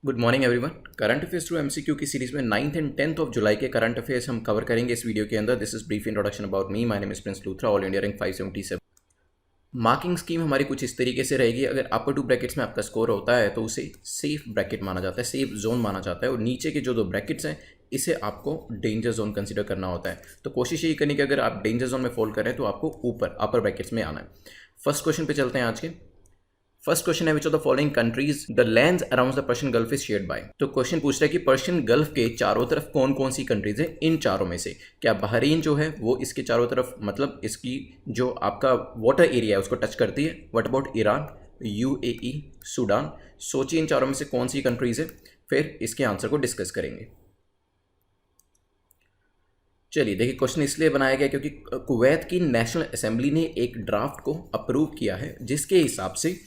Good morning everyone. Current affairs through MCQ की series में 9th and 10th of July के current affairs हम cover करेंगे इस वीडियो के अंदर। This is brief introduction about me. My name is Prince Luthra, all India rank 577। Marking scheme हमारी कुछ इस तरीके से रहेगी। अगर अपर टू ब्रैकेट्स में आपका स्कोर होता है तो उसे सेफ ब्रैकेट माना जाता है, सेफ जोन माना जाता है, और नीचे के जो दो ब्रैकेट्स हैं इसे आपको डेंजर जोन कंसीडर करना होता है। तो कोशिश यही करनी कि अगर आप डेंजर जोन में फॉल कर रहे हैं तो आपको ऊपर अपर ब्रैकेट्स में आना है। फर्स्ट क्वेश्चन पे चलते हैं आज के। फर्स्ट क्वेश्चन है which of the following countries the lands around the Persian gulf is shared by. तो क्वेश्चन पूछ रहा है कि पर्शियन गल्फ के चारों तरफ कौन कौन सी कंट्रीज है। इन चारों में से क्या बहरीन जो है वो इसके चारों तरफ, मतलब इसकी जो आपका वाटर एरिया है उसको टच करती है। What about Iran, UAE, Sudan. सोचिए इन चारों में से कौन सी कंट्रीज है, फिर इसके आंसर को डिस्कस करेंगे। चलिए देखिए, क्वेश्चन इसलिए बनाया गया क्योंकि कुवैत की नेशनल असेंबली ने एक ड्राफ्ट को अप्रूव किया है जिसके हिसाब से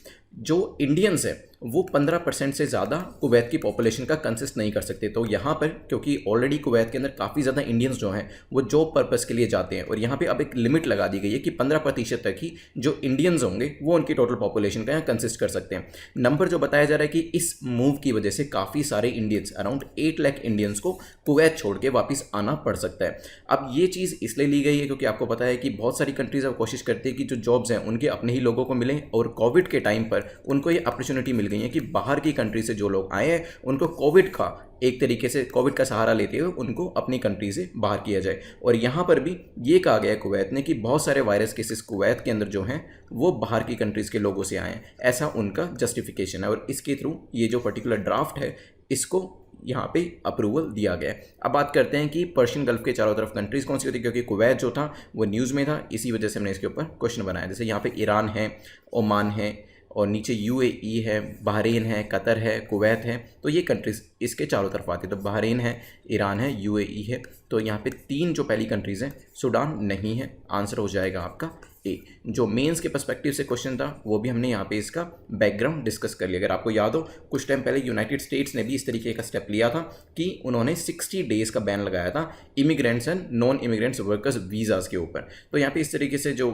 जो इंडियंस है वो 15% से ज़्यादा कुवैत की पॉपुलेशन का कंसिस्ट नहीं कर सकते। तो यहाँ पर क्योंकि ऑलरेडी कुवैत के अंदर काफ़ी ज़्यादा इंडियंस जो हैं वो जॉब पर्पज़ के लिए जाते हैं, और यहाँ पे अब एक लिमिट लगा दी गई है कि 15% तक ही जो इंडियंस होंगे वो उनकी टोटल पॉपुलेशन का यहाँ कंसिस्ट कर सकते हैं। नंबर जो बताया जा रहा है कि इस मूव की वजह से काफ़ी सारे इंडियंस, अराउंड 8 लाख इंडियंस को कुवैत छोड़ के वापस आना पड़ सकता है। अब ये चीज़ इसलिए ली गई है क्योंकि आपको पता है कि बहुत सारी कंट्रीज अब कोशिश करती है कि जो जॉब्स हैं उनके अपने ही लोगों को मिलें, और कोविड के टाइम पर उनको ये अपॉर्चुनिटी मिल गई है कि बाहर की कंट्री से जो लोग आए हैं उनको कोविड का एक तरीके से कोविड का सहारा लेते हुए उनको अपनी कंट्री से बाहर किया जाए। और यहाँ पर भी ये कहा गया है कुवैत ने कि बहुत सारे वायरस केसेस कुवैत के अंदर जो हैं वो बाहर की कंट्रीज़ के लोगों से आए हैं, ऐसा उनका जस्टिफिकेशन है। और इसके थ्रू ये जो पर्टिकुलर ड्राफ्ट है इसको यहाँ पे अप्रूवल दिया गया है। अब बात करते हैं कि पर्शियन गल्फ के चारों तरफ कंट्रीज़ कौन सी होती है, क्योंकि कुवैत जो था वो न्यूज़ में था, इसी वजह से हमने इसके ऊपर क्वेश्चन बनाया। जैसे यहाँ पे ईरान है, ओमान है, और नीचे यूएई है, बहरीन है, कतर है, कुवैत है। तो ये कंट्रीज़ इसके चारों तरफ आती है। तो बहरीन है, ईरान है, यूएई है। तो यहाँ पे तीन जो पहली कंट्रीज़ हैं, सूडान नहीं है, आंसर हो जाएगा आपका ए। जो मेंस के पर्सपेक्टिव से क्वेश्चन था वो भी हमने यहाँ पे इसका बैकग्राउंड डिस्कस कर लिया। अगर आपको याद हो, कुछ टाइम पहले यूनाइटेड स्टेट्स ने भी इस तरीके का स्टेप लिया था कि उन्होंने 60 डेज़ का बैन लगाया था immigrants and non immigrants workers visas के ऊपर। तो यहाँ पे इस तरीके से जो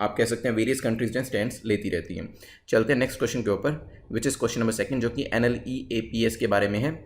आप कह सकते हैं वेरियस कंट्रीज जो स्टैंड्स लेती रहती हैं। चलते हैं नेक्स्ट क्वेश्चन के ऊपर, which is question number second, जो कि NLEAPS के बारे में है।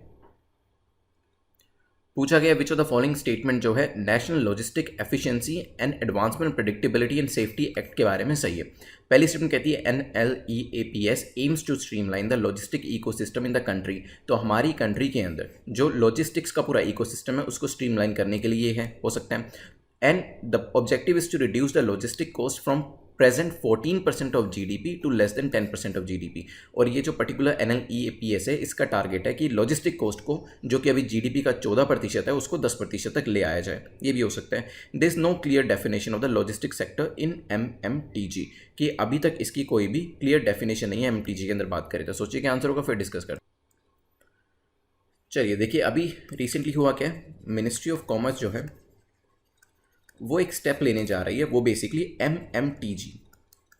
पूछा गया विच ऑफ द फॉलोइंग स्टेटमेंट जो है national logistic efficiency and advancement predictability and safety act के बारे में सही है। पहली स्टेटमेंट कहती है NLEAPS aims to streamline the logistic ecosystem in the country. तो हमारी कंट्री के अंदर जो लॉजिस्टिक्स का पूरा इकोसिस्टम है उसको स्ट्रीमलाइन करने के लिए है, हो सकता है। And the objective is to reduce the logistic cost from present 14% of GDP to less than 10% of GDP। और ये जो पर्टिकुलर NLEAPS है इसका टारगेट है कि लॉजिस्टिक कॉस्ट को, जो कि अभी GDP का 14% है, उसको 10% तक ले आया जाए। ये भी हो सकता है। There is no clear definition of the logistic sector in MMTG, कि अभी तक इसकी कोई भी क्लियर डेफिनेशन नहीं है MMTG के अंदर बात करें। तो सोचिए क्या आंसर होगा, फिर डिस्कस करते हैं। चलिए देखिए, अभी रिसेंटली हुआ क्या, मिनिस्ट्री ऑफ कॉमर्स जो है वो एक स्टेप लेने जा रही है। वो बेसिकली MMTG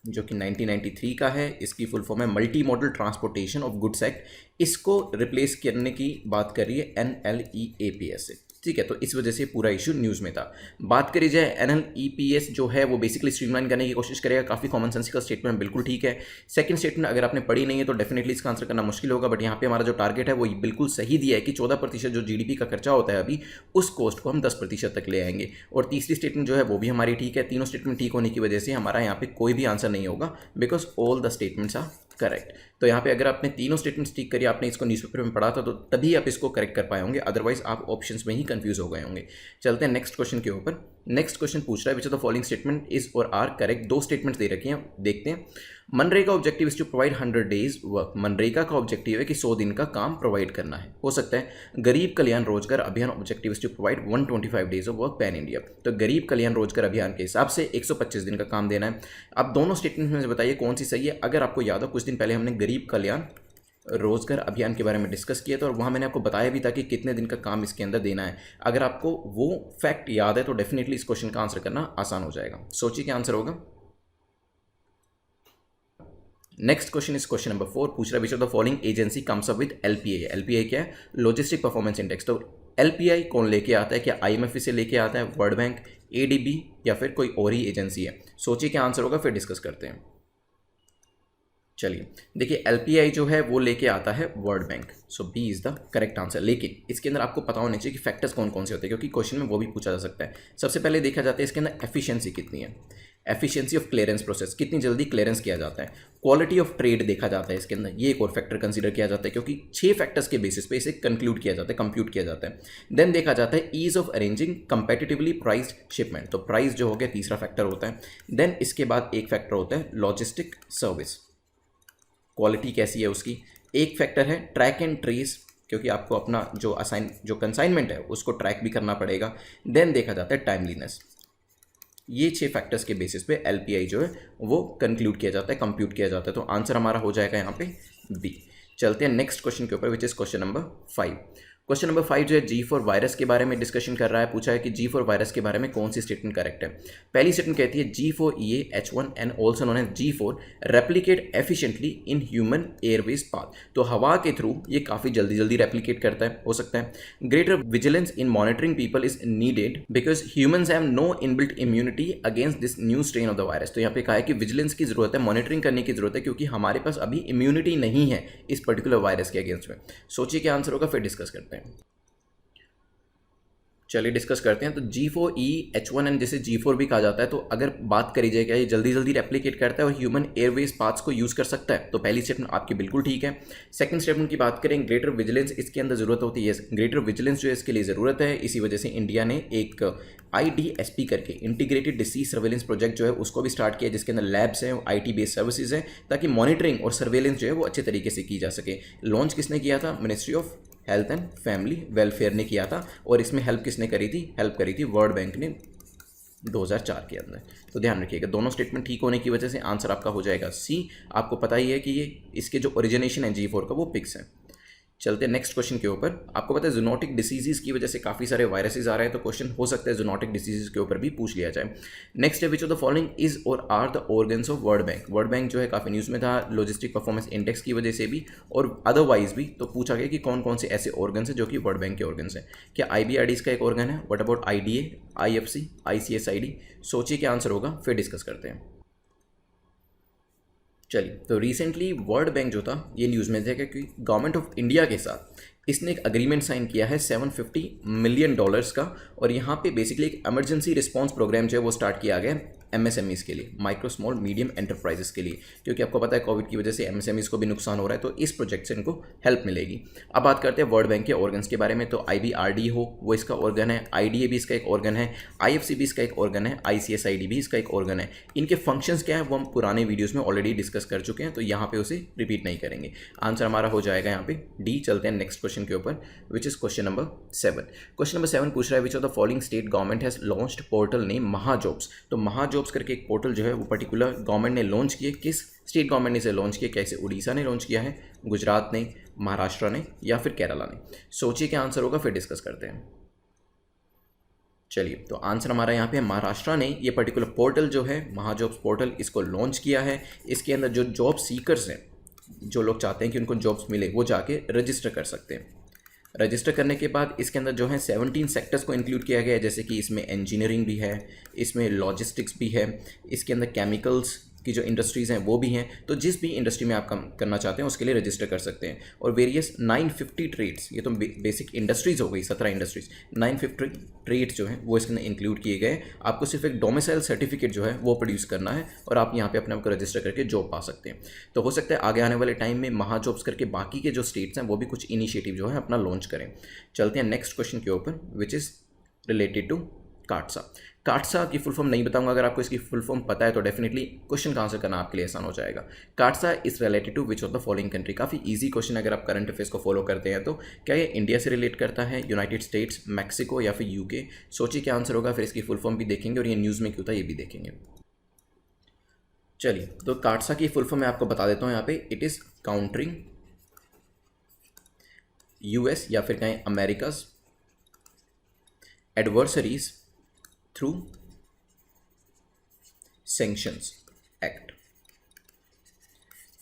जो कि 1993 का है, इसकी फुल फॉर्म है multi modal transportation of goods act, इसको रिप्लेस करने की बात कर रही है NLEAPS से। ठीक है, तो इस वजह से पूरा इशू न्यूज़ में था। बात करी जाए NLEAPS जो है वो बेसिकली स्ट्रीमलाइन करने की कोशिश करेगा। काफ़ी कॉमन सेंस का स्टेटमेंट, बिल्कुल ठीक है। सेकंड स्टेटमेंट अगर आपने पढ़ी नहीं है तो डेफिनेटली इसका आंसर करना मुश्किल होगा, बट यहाँ पे हमारा जो टारगेट है वो बिल्कुल सही दिया है कि 14% जो GDP का खर्चा होता है अभी, उस कॉस्ट को हम 10% तक ले आएंगे। और तीसरी स्टेटमेंट जो है वो भी हमारी ठीक है। तीनों स्टेटमेंट ठीक होने की वजह से हमारा यहाँ पे कोई भी आंसर नहीं होगा, because all the statements are correct. तो यहाँ पे अगर आपने तीनों स्टेटमेंट्स ठीक करी, आपने इसको न्यूज़पेपर में पढ़ा था, तो तभी आप इसको करेक्ट कर पाए होंगे, अदरवाइज आप ऑप्शंस में ही कंफ्यूज हो गए होंगे। चलते हैं नेक्स्ट क्वेश्चन के ऊपर। नेक्स्ट क्वेश्चन पूछ रहा है which of the following statement is और आर करेक्ट। दो स्टेटमेंट्स दे रखी हैं, देखते हैं। MNREGA objective is to provide 100 days work. MNREGA का ऑब्जेक्टिव है कि 100 दिन का काम प्रोवाइड करना है, हो सकता है। गरीब Kalyan Rozgar Abhiyan objective is to provide 125 days of work pan India. तो गरीब कल्याण रोजगार अभियान के हिसाब से 125 दिन का काम देना है। अब दोनों स्टेटमेंट में से बताइए कौन सी सही है। अगर आपको याद हो, कुछ दिन पहले हमने गरीब कल्याण रोजगार अभियान के बारे में डिस्कस किया था, और वहाँ मैंने आपको बताया भी था कि कितने दिन का काम इसके अंदर देना है। अगर आपको वो फैक्ट याद है तो डेफिनेटली इस क्वेश्चन का आंसर करना आसान हो जाएगा। सोचिए क्या आंसर होगा। Next question is question number 4। पूछ रहा है which of the following agency comes up with LPI। LPI क्या है, लॉजिस्टिक परफॉर्मेंस इंडेक्स। तो LPI कौन लेके आता है, क्या IMF इसे लेके आता है, वर्ल्ड बैंक, ADB, या फिर कोई और ही एजेंसी है। सोचिए क्या आंसर होगा, फिर डिस्कस करते हैं। चलिए देखिए, एलपीआई जो है वो लेके आता है World Bank, so B is the correct answer. लेकिन इसके अंदर आपको पता होना चाहिए कि फैक्टर्स कौन कौन से होते हैं, क्योंकि क्वेश्चन में वो भी पूछा जा सकता है। सबसे पहले देखा जाता है इसके अंदर एफिशिएंसी कितनी है, एफिशिएंसी ऑफ क्लियरेंस प्रोसेस, कितनी जल्दी क्लियरेंस किया जाता है। क्वालिटी ऑफ ट्रेड देखा जाता है इसके अंदर, ये एक और फैक्टर कंसीडर किया जाता है, क्योंकि 6 फैक्टर्स के बेसिस पे इसे कंक्लूड किया जाता है, कंप्यूट किया जाता है। देन देखा जाता है ease of arranging competitively priced shipment, तो प्राइस जो हो गया तीसरा फैक्टर होता है। देन इसके बाद एक फैक्टर होता है लॉजिस्टिक सर्विस, क्वालिटी कैसी है उसकी। एक फैक्टर है ट्रैक एंड ट्रेस, क्योंकि आपको अपना जो कंसाइनमेंट है उसको ट्रैक भी करना पड़ेगा। देन देखा जाता है टाइमलीनेस। ये 6 फैक्टर्स के बेसिस पे एलपीआई जो है वो कंक्लूड किया जाता है, कंप्यूट किया जाता है। तो आंसर हमारा हो जाएगा यहाँ पे बी। चलते हैं नेक्स्ट क्वेश्चन के ऊपर, which is question number 5। Question number 5 जो है G4 वायरस के बारे में डिस्कशन कर रहा है। पूछा है कि G4 वायरस के बारे में कौन सी स्टेटमेंट करेक्ट है। पहली स्टेटमेंट कहती है G4EA-H1N also known as G4 replicate efficiently in human airways path, तो हवा के थ्रू ये काफ़ी जल्दी जल्दी रेप्लिकेट करता है, हो सकता है। Greater vigilance in monitoring people is needed because humans have no inbuilt immunity against this new strain of the virus, तो यहाँ पे कहा है कि विजिलेंस की जरूरत है, मॉनिटरिंग करने की जरूरत है, क्योंकि हमारे पास अभी इम्यूनिटी नहीं है इस पर्टिकुलर वायरस के अगेंस्ट में। सोचिए क्या आंसर होगा, फिर डिस्कस करते हैं। चलिए डिस्कस करते हैं। तो G4E-H1N जिसे G4 भी कहा जाता है, तो अगर बात करी जाए क्या ये जल्दी जल्दी रेप्लिकेट करता है और ह्यूमन एयरवेज पाथ्स को यूज़ कर सकता है, तो पहली स्टेटमेंट आपकी बिल्कुल ठीक है। सेकंड स्टेटमेंट की बात करें, ग्रेटर विजिलेंस इसके अंदर ज़रूरत होती है, ग्रेटर विजिलेंस जो है इसके लिए ज़रूरत है, इसी वजह से इंडिया ने एक IDSP करके इंटीग्रेटेड डिसीज सर्वेलेंस प्रोजेक्ट जो है उसको भी स्टार्ट किया, जिसके अंदर लैब्स हैं, IT बेस्ड सर्विसेज हैं, ताकि मॉनिटरिंग और सर्वेलेंस जो है वो अच्छे तरीके से की जा सके। लॉन्च किसने किया था, ministry of health and family welfare ने किया था, और इसमें हेल्प किसने करी थी, हेल्प करी थी वर्ल्ड बैंक ने 2004 के अंदर। तो ध्यान रखिएगा, दोनों स्टेटमेंट ठीक होने की वजह से आंसर आपका हो जाएगा सी। आपको पता ही है कि ये इसके जो ओरिजिनेशन है G4 का वो पिक्स है। चलते हैं नेक्स्ट क्वेश्चन के ऊपर। आपको पता है जूनोटिक डिसीजेस की वजह से काफ़ी सारे वायरसेस आ रहे हैं, तो क्वेश्चन हो सकता है जूनोटिक डिसीजेस के ऊपर भी पूछ लिया जाए। नेक्स्ट है, which of the following is और are the organs of World Bank. World Bank जो है काफ़ी न्यूज़ में था लॉजिस्टिक परफॉर्मेंस इंडेक्स की वजह से भी और अदरवाइज भी, तो पूछा गया कि कौन कौन से ऐसे ऑर्गन्स हैं जो कि वर्ल्ड बैंक के ऑर्गन्स हैं। क्या IBRD का एक ऑर्गन है, what about IDA, IFC, ICSID। सोचिए क्या आंसर होगा, फिर डिस्कस करते हैं। चलिए, तो रिसेंटली वर्ल्ड बैंक जो था ये न्यूज़ में था, क्योंकि गवर्नमेंट ऑफ इंडिया के साथ इसने एक अग्रीमेंट साइन किया है $750 मिलियन का, और यहाँ पे बेसिकली एक इमरजेंसी रिस्पांस प्रोग्राम जो है वो स्टार्ट किया गया है MSMEs के लिए, माइक्रो स्मॉल मीडियम एंटरप्राइजेस के लिए, क्योंकि आपको पता है कोविड की वजह से MSMEs को भी नुकसान हो रहा है, तो इस प्रोजेक्ट से इनको हेल्प मिलेगी। अब बात करते हैं वर्ल्ड बैंक के ऑर्गन्स के बारे में। तो IBRD हो वो इसका ऑर्गन है, IDA भी इसका एक ऑर्गन है, IFC भी इसका एक ऑर्गन है, ICSID भी इसका एक ऑर्गन है। इनके फंक्शंस क्या है वो हम पुराने वीडियोज़ में ऑलरेडी डिस्कस कर चुके हैं, तो यहाँ पे उसे रिपीट नहीं करेंगे। आंसर हमारा हो जाएगा यहाँ पे डी। चलते हैं नेक्स्ट क्वेश्चन के ऊपर, which is question number 7। Question number 7 पूछ रहा है, which of the following state government has launched portal name MahaJobs. तो महाजॉब्स करके एक पोर्टल जो है वो पर्टिकुलर गवर्नमेंट ने लॉन्च किया, किस स्टेट गवर्नमेंट ने इसे लॉन्च किया, कैसे उड़ीसा ने लॉन्च किया है, गुजरात ने, महाराष्ट्र ने, या फिर केरला ने। सोचिए क्या आंसर होगा, फिर डिस्कस करते हैं। चलिए, तो आंसर हमारा यहाँ पे महाराष्ट्र ने ये पर्टिकुलर पोर्टल जो है महाजॉब्स पोर्टल इसको लॉन्च किया है। इसके अंदर जो जॉब सीकर्स हैं, जो लोग चाहते हैं कि उनको जॉब्स मिले, वो जाके रजिस्टर कर सकते हैं। रजिस्टर करने के बाद इसके अंदर जो है 17 सेक्टर्स को इंक्लूड किया गया है, जैसे कि इसमें इंजीनियरिंग भी है, इसमें लॉजिस्टिक्स भी है, इसके अंदर केमिकल्स की जो इंडस्ट्रीज़ हैं वो भी हैं। तो जिस भी इंडस्ट्री में आप काम करना चाहते हैं उसके लिए रजिस्टर कर सकते हैं। और वेरियस 950 ट्रेड्स, ये तो बेसिक इंडस्ट्रीज़ हो गई, 17 इंडस्ट्रीज़, 950 ट्रेड्स जो हैं वो इसके अंदर इंक्लूड किए गए। आपको सिर्फ एक डोमिसाइल सर्टिफिकेट जो है वो प्रोड्यूस करना है, और आप यहाँ पे अपने आप को रजिस्टर करके जॉब पा सकते हैं। तो हो सकता है आगे आने वाले टाइम में महाजॉब्स करके बाकी के जो स्टेट्स हैं वो भी कुछ इनिशिएटिव जो है अपना लॉन्च करें। चलते हैं नेक्स्ट क्वेश्चन के ऊपर, which is related to CAATSA. CAATSA की फुल फॉर्म नहीं बताऊंगा, अगर आपको इसकी फुल फॉर्म पता है तो डेफिनेटली क्वेश्चन का आंसर करना आपके लिए आसान हो जाएगा। CAATSA is related to which of the following country. काफ़ी इजी क्वेश्चन है अगर आप करंट अफेयर्स को फॉलो करते हैं तो। क्या ये इंडिया से रिलेट करता है, यूनाइटेड स्टेट्स, मैक्सिको, या फिर UK? सोचिए क्या आंसर होगा, फिर इसकी फुल फॉर्म भी देखेंगे और ये न्यूज़ में क्यों था ये भी देखेंगे। चलिए, तो काटसा की फुल फॉर्म मैं आपको बता देता हूँ यहाँ पे। इट इज़ काउंटरिंग US या फिर कहें America's adversaries through sanctions act.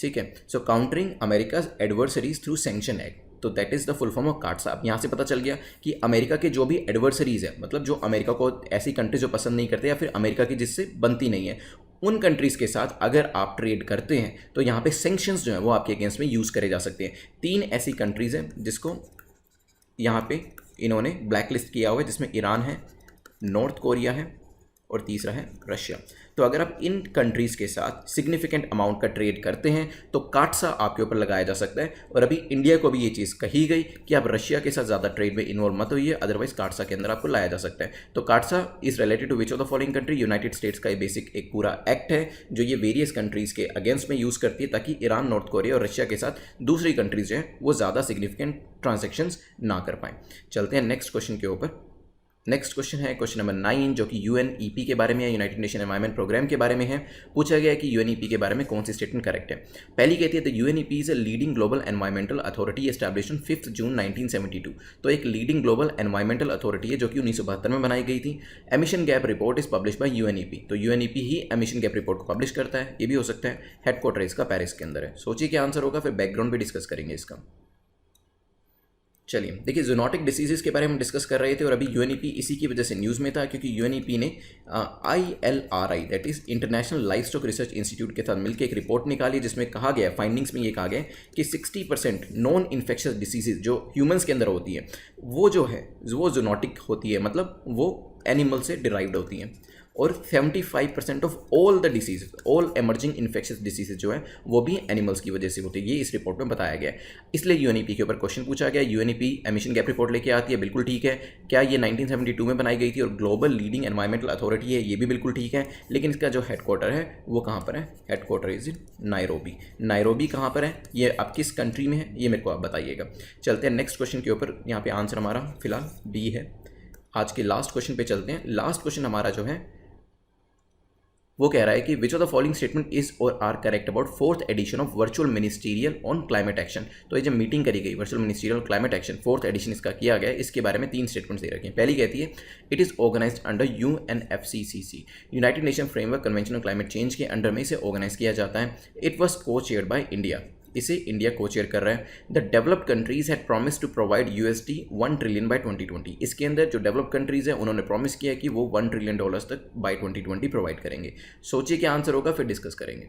ठीक है, so countering America's adversaries through sanction act, तो that is the full form of CAATSA. अब यहाँ से पता चल गया कि अमेरिका के जो भी एडवर्सरीज है, मतलब जो अमेरिका को ऐसी कंट्री जो पसंद नहीं करते या फिर अमेरिका की जिससे बनती नहीं है, उन कंट्रीज़ के साथ अगर आप ट्रेड करते हैं तो यहाँ पे सेंक्शंस जो हैं वो आपके अगेंस्ट में यूज़ करे जा सकते हैं। 3 ऐसी कंट्रीज़ हैं जिसको यहाँ पे इन्होंने ब्लैक लिस्ट किया हुआ है, जिसमें ईरान है, नॉर्थ कोरिया है और तीसरा है रशिया। तो अगर आप इन कंट्रीज़ के साथ सिग्निफिकेंट अमाउंट का ट्रेड करते हैं तो काटसा आपके ऊपर लगाया जा सकता है। और अभी इंडिया को भी ये चीज़ कही गई कि आप रशिया के साथ ज़्यादा ट्रेड में इन्वॉल्व मत होइए, अदरवाइज काटसा के अंदर आपको लाया जा सकता है। तो CAATSA is related to which of the following country? United States का ये बेसिक एक पूरा एक्ट है जो ये वेरियस कंट्रीज़ के अगेंस्ट में यूज़ करती है, ताकि ईरान, नॉर्थ कोरिया और रशिया के साथ दूसरी कंट्रीज़ जो हैं वो ज़्यादा सिग्निफिकेंट ट्रांजेक्शंस ना कर पाएँ। चलते हैं नेक्स्ट क्वेश्चन के ऊपर। नेक्स्ट क्वेश्चन है क्वेश्चन नंबर 9, जो कि UNEP के बारे में है, यूनाइटेड नेशन एनवायरनमेंट प्रोग्राम के बारे में है। पूछा गया है कि UNEP के बारे में कौन सी स्टेटमेंट करेक्ट है। पहली कहती है the UNEP is a leading global environmental authority established on 5 जून 1972। तो एक लीडिंग ग्लोबल एनवायरमेंटल अथॉरिटी है जो कि 1972 में बनाई गई थी। Emission gap report is publish by UNEP। तो UNEP ही एमिशन गैप रिपोर्ट को पब्लिश करता है, ये भी हो सकता है। हेडक्वार्टर इसका पेरिस के अंदर है। सोचिए क्या आंसर होगा, फिर बैकग्राउंड भी डिस्कस करेंगे इसका। चलिए देखिए, जूनोटिक डिसीजेस के बारे में डिस्कस कर रहे थे और अभी UNEP इसी की वजह से न्यूज़ में था, क्योंकि UNEP ने ILRI that is international livestock research institute के साथ मिलकर एक रिपोर्ट निकाली, जिसमें कहा गया, फाइंडिंग्स में ये कहा गया कि 60% नॉन इन्फेक्शस डिसीजेज जो ह्यूमंस के अंदर होती है वो जो है वो जूनोटिक होती है, मतलब वो एनिमल से डिराइव्ड होती हैं। और 75% of all the disease, all emerging infectious diseases जो है वो भी एनिमल्स की वजह से होती है, ये इस रिपोर्ट में बताया गया है। इसलिए UNEP के ऊपर क्वेश्चन पूछा गया। UNEP एमिशन गैप रिपोर्ट लेके आती है, बिल्कुल ठीक है। क्या ये 1972 में बनाई गई थी और ग्लोबल लीडिंग एनवायरमेंटल अथॉरिटी है, ये भी बिल्कुल ठीक है। लेकिन इसका जो हेडक्वार्टर है वो कहाँ पर है? Headquarter is in Nairobi. Nairobi कहाँ पर है, ये अब किस कंट्री में है, ये मेरे को आप बताइएगा। चलते हैं नेक्स्ट क्वेश्चन के ऊपर। यहाँ पे आंसर हमारा फिलहाल B है। आज के लास्ट क्वेश्चन पे चलते हैं। लास्ट क्वेश्चन हमारा जो है वो कह रहा है कि which of the following statement is और are correct about 4th edition of virtual ministerial on climate action. तो ये जब मीटिंग करी गई virtual ministerial climate action 4th edition इसका किया गया, इसके बारे में 3 स्टेटमेंट्स दे रखे हैं। पहली कहती है it is organized under UNFCCC, United Nation framework convention on climate change के अंडर में इसे ऑर्गेनाइज किया जाता है। It was co chaired by India, इसे इंडिया को चेयर कर रहा है। The developed countries had promise to provide $1 trillion by 2020। इसके अंदर जो डेवलप कंट्रीज हैं उन्होंने प्रॉमिस किया कि वो $1 ट्रिलियन तक बाय 2020 प्रोवाइड करेंगे। सोचिए क्या आंसर होगा, फिर डिस्कस करेंगे।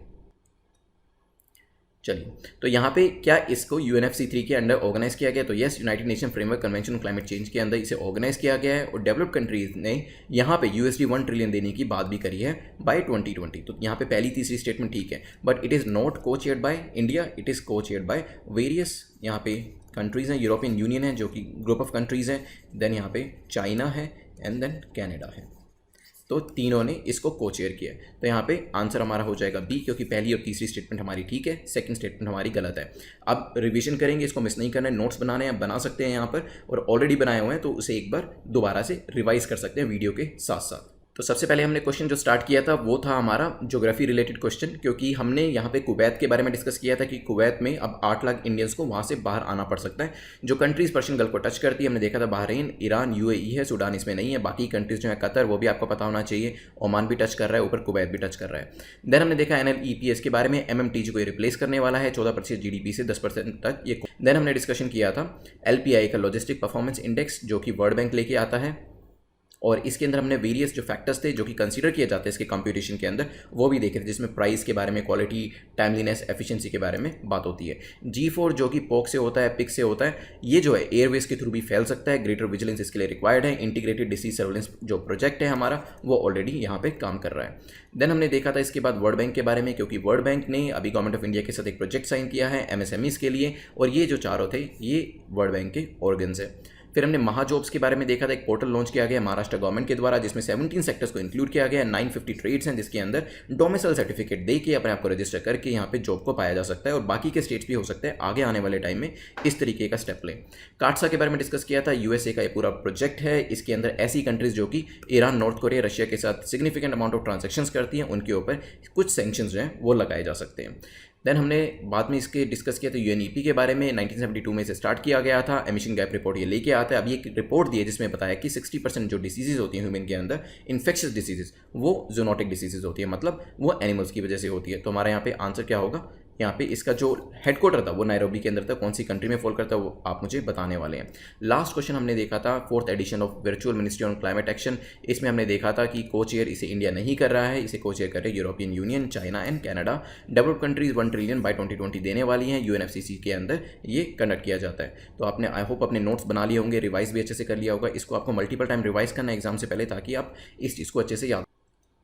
चलिए, तो यहाँ पे क्या इसको UNFC3 के अंडर ऑर्गेनाइज किया गया? तो yes, United Nation framework convention on climate change के अंदर इसे ऑर्गेनाइज किया गया है। और डेवलप्ड कंट्रीज ने यहाँ पे $1 ट्रिलियन देने की बात भी करी है बाय 2020। तो यहाँ पे पहली तीसरी स्टेटमेंट ठीक है, बट इट इज़ नॉट को chaired by India, it is को चेयर्ड बाय वेरियस यहाँ पे कंट्रीज़ हैं। यूरोपियन यूनियन है जो कि ग्रुप ऑफ कंट्रीज़ हैं, देन यहाँ पे चाइना है एंड देन कनाडा है। तो तीनों ने इसको को-चेयर किया है। तो यहाँ पे आंसर हमारा हो जाएगा B, क्योंकि पहली और तीसरी स्टेटमेंट हमारी ठीक है, सेकंड स्टेटमेंट हमारी गलत है। अब रिवीजन करेंगे, इसको मिस नहीं करना है। नोट्स बनाने हैं, बना सकते हैं यहाँ पर, और ऑलरेडी बनाए हुए हैं तो उसे एक बार दोबारा से रिवाइज कर सकते हैं वीडियो के साथ साथ। तो सबसे पहले हमने क्वेश्चन जो स्टार्ट किया था वो था हमारा ज्योग्राफी रिलेटेड क्वेश्चन, क्योंकि हमने यहाँ पे कुवैत के बारे में डिस्कस किया था कि कुवैत में अब 8 लाख इंडियंस को वहाँ से बाहर आना पड़ सकता है। जो कंट्रीज़ पर्शियन गल्फ को टच करती है, हमने देखा था बहरीन, ईरान, UAE है, सूडान इसमें नहीं है। बाकी कंट्रीज़ जो है कतर, वो भी आपको पता होना चाहिए, ओमान भी टच कर रहा है, ऊपर कुवैत भी टच कर रहा है। देन हमने देखा NLEPS के बारे में, MMTG को रिप्लेस करने वाला है 14% GDP से 10% तक ये। देन हमने डिस्कशन किया था LPI का लॉजिस्टिक परफॉर्मेंस इंडेक्स, जो कि वर्ल्ड बैंक लेके आता है, और इसके अंदर हमने वेरियस जो फैक्टर्स थे जो कि कंसीडर किए जाते हैं इसके कंप्यूटेशन के अंदर, वो भी देखे थे, जिसमें प्राइस के बारे में, क्वालिटी, टाइमलीनेस, एफिशिएंसी के बारे में बात होती है। G4 जो कि पोक से होता है, पिक से होता है, ये जो है एयरवेज के थ्रू भी फैल सकता है। ग्रेटर विजिलेंस इसके लिए रिक्वायर्ड है। इंटीग्रेटेड डिसीज सर्वेलेंस जो प्रोजेक्ट है हमारा, वो ऑलरेडी यहाँ पे काम कर रहा है। देन हमने देखा था इसके बाद वर्ल्ड बैंक के बारे में, क्योंकि वर्ल्ड बैंक ने अभी गवर्नमेंट ऑफ इंडिया के साथ एक प्रोजेक्ट साइन किया है MSMEs के लिए, और ये जो चारों थे ये वर्ल्ड बैंक के ऑर्गन्स है। फिर हमने महाजॉब्स के बारे में देखा था, एक पोर्टल लॉन्च किया गया महाराष्ट्र गवर्नमेंट के द्वारा, जिसमें 17 सेक्टर्स को इंक्लूड किया गया है। 950 ट्रेड्स हैं, जिसके अंदर डोमिसाइल सर्टिफिकेट दे के अपने आप को रजिस्टर करके यहाँ पे जॉब को पाया जा सकता है, और बाकी के स्टेट्स भी हो सकते हैं आगे आने वाले टाइम में इस तरीके का स्टेप लें। काटसा के बारे में डिस्कस किया था, USA का ये पूरा प्रोजेक्ट है। इसके अंदर ऐसी कंट्रीज जो कि ईरान, नॉर्थ कोरिया, रशिया के साथ सिग्निफिकेंट अमाउंट ऑफ ट्रांजेक्शंस करती हैं, उनके ऊपर कुछ सैंक्शंस जो हैं वो लगाए जा सकते हैं। देन हमने बाद में इसके डिस्कस किया था UNEP के बारे में। 1972 में इसे स्टार्ट किया गया था। एमिशन गैप रिपोर्ट ये लेके आता है। अभी एक रिपोर्ट दी है जिसमें बताया कि 60% जो डिसीजेज होती हैं ह्यूमन के अंदर, इन्फेक्शियस डिसीजेज, वो जूनोटिक डिसीजेज होती है, मतलब वो एनिमल्स की वजह से होती है। तो हमारे यहाँ पे आंसर क्या होगा? यहाँ पे इसका जो हेडक्वार्टर था वो नायरोबी के अंदर था, कौन सी कंट्री में फॉल करता है वो आप मुझे बताने वाले हैं। लास्ट क्वेश्चन हमने देखा था 4th edition of virtual ministry on climate action. इसमें हमने देखा था कि को चेयर इसे इंडिया नहीं कर रहा है, इसे को चेयर कर रहे हैं European Union, China and Canada. Developed countries 1 trillion by 2020 देने वाली हैं, UNFCCC के अंदर ये कंडक्ट किया जाता है। तो आपने आई होप अपने नोट्स बना लिए होंगे, रिवाइज भी अच्छे से कर लिया होगा। इसको आपको मल्टीपल टाइम रिवाइज करना है एग्जाम से पहले, ताकि आप इस चीज़ को अच्छे से याद।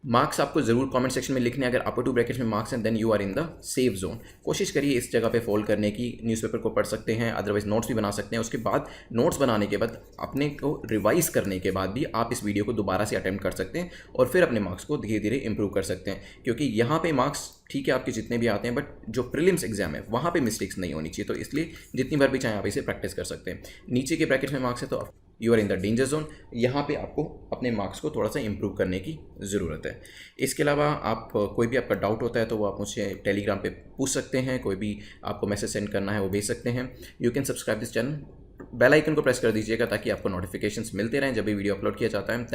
मार्क्स आपको जरूर कमेंट सेक्शन में लिखने हैं, अगर अपर 2 ब्रैकेट्स में मार्क्स हैं then you are in the safe zone. कोशिश करिए इस जगह पे फॉलो करने की, न्यूज़पेपर को पढ़ सकते हैं, अदरवाइज नोट्स भी बना सकते हैं। उसके बाद नोट्स बनाने के बाद अपने को रिवाइज करने के बाद भी आप इस वीडियो को दोबारा से अटेम्प्ट कर सकते हैं और फिर अपने मार्क्स को धीरे धीरे इंप्रूव कर सकते हैं। क्योंकि यहाँ पे मार्क्स ठीक है आपके जितने भी आते हैं, बट जो प्रीलिम्स एग्जाम है वहाँ पे मिस्टेक्स नहीं होनी चाहिए। तो इसलिए जितनी बार भी चाहें आप इसे प्रैक्टिस कर सकते हैं। नीचे के ब्रैकेट में मार्क्स है तो you are in the danger zone. यहाँ पे आपको अपने मार्क्स को थोड़ा सा इंप्रूव करने की ज़रूरत है। इसके अलावा आप कोई भी आपका डाउट होता है तो वो आप मुझसे टेलीग्राम पे पूछ सकते हैं, कोई भी आपको मैसेज सेंड करना है वो भेज सकते हैं। You can subscribe this channel, bell icon को प्रेस कर दीजिएगा ताकि आपको नोटिफिकेशंस मिलते रहें जब भी वीडियो अपलोड किया जाता है। थैंक